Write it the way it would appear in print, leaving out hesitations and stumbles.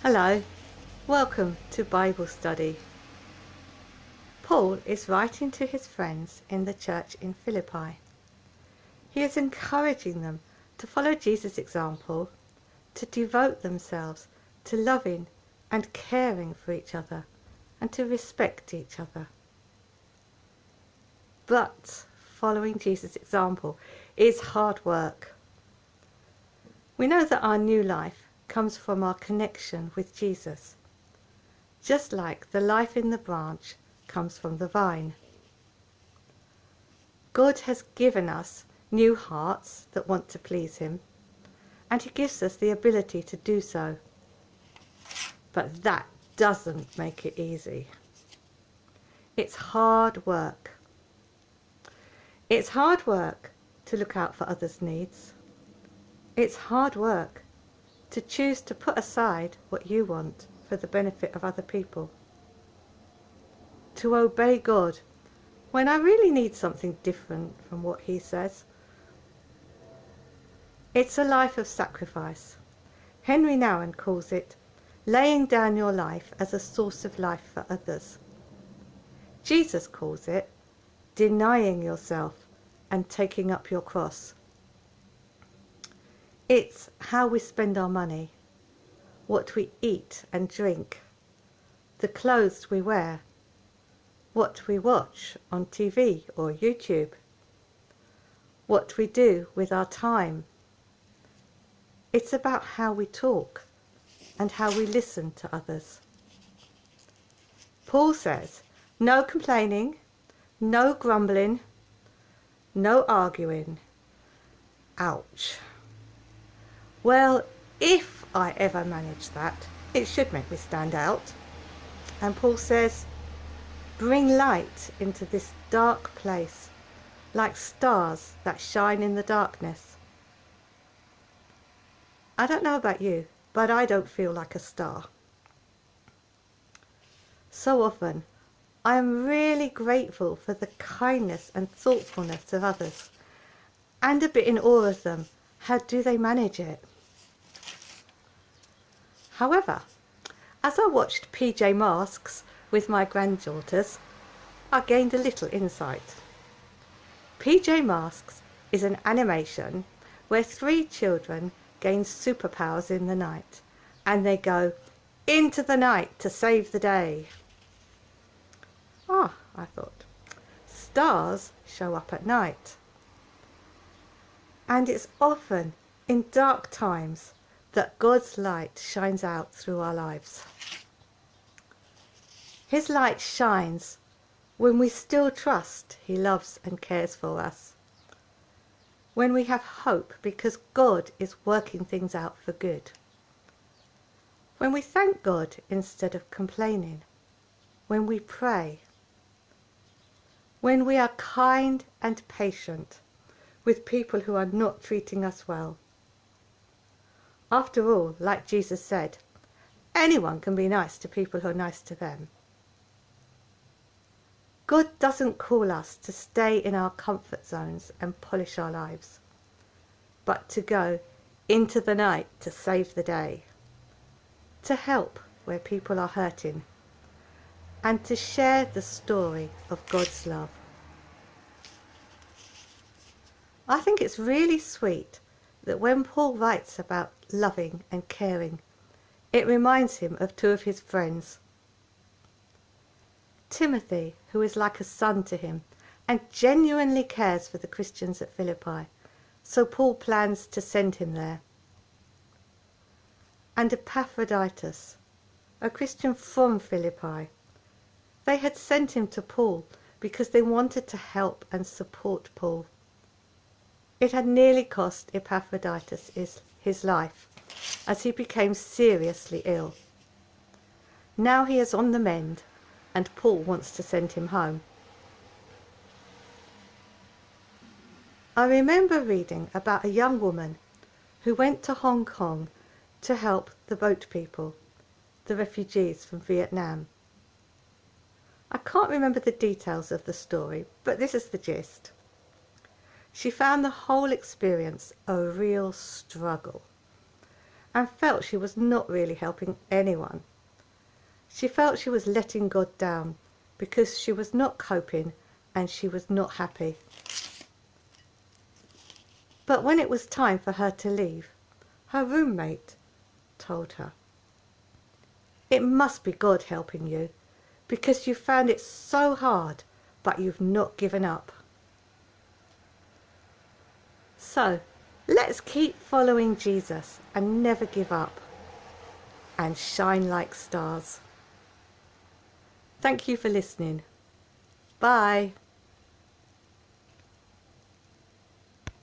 Hello, welcome to Bible study. Paul is writing to his friends in the church in Philippi. He is encouraging them to follow Jesus' example, to devote themselves to loving and caring for each other, and to respect each other. But following Jesus' example is hard work. We know that our new life comes from our connection with Jesus, just like the life in the branch comes from the vine. God has given us new hearts that want to please him, and he gives us the ability to do so. But that doesn't make it easy. It's hard work. It's hard work to look out for others' needs. It's hard work to choose to put aside what you want for the benefit of other people. To obey God when I really need something different from what he says. It's a life of sacrifice. Henry Nouwen calls it laying down your life as a source of life for others. Jesus calls it denying yourself and taking up your cross. It's how we spend our money, what we eat and drink, the clothes we wear, what we watch on TV or YouTube, what we do with our time. It's about how we talk and how we listen to others. Paul says, no complaining, no grumbling, no arguing. Ouch. Well, if I ever manage that, it should make me stand out. And Paul says, bring light into this dark place, like stars that shine in the darkness. I don't know about you, but I don't feel like a star. So often, I am really grateful for the kindness and thoughtfulness of others, and a bit in awe of them. How do they manage it? However, as I watched PJ Masks with my granddaughters, I gained a little insight. PJ Masks is an animation where 3 children gain superpowers in the night, and they go into the night to save the day. I thought, stars show up at night. And it's often in dark times that God's light shines out through our lives. His light shines when we still trust he loves and cares for us. When we have hope because God is working things out for good. When we thank God instead of complaining. When we pray. When we are kind and patient with people who are not treating us well. After all, like Jesus said, anyone can be nice to people who are nice to them. God doesn't call us to stay in our comfort zones and polish our lives, but to go into the night to save the day, to help where people are hurting, and to share the story of God's love. I think it's really sweet that when Paul writes about loving and caring, it reminds him of 2 of his friends. Timothy, who is like a son to him and genuinely cares for the Christians at Philippi, so Paul plans to send him there. And Epaphroditus, a Christian from Philippi. They had sent him to Paul because they wanted to help and support Paul. It had nearly cost Epaphroditus his life, as he became seriously ill. Now he is on the mend, and Paul wants to send him home. I remember reading about a young woman who went to Hong Kong to help the boat people, the refugees from Vietnam. I can't remember the details of the story, but this is the gist. She found the whole experience a real struggle, and felt she was not really helping anyone. She felt she was letting God down because she was not coping and she was not happy. But when it was time for her to leave, her roommate told her, "It must be God helping you because you found it so hard, but you've not given up." So, let's keep following Jesus and never give up and shine like stars. Thank you for listening. Bye.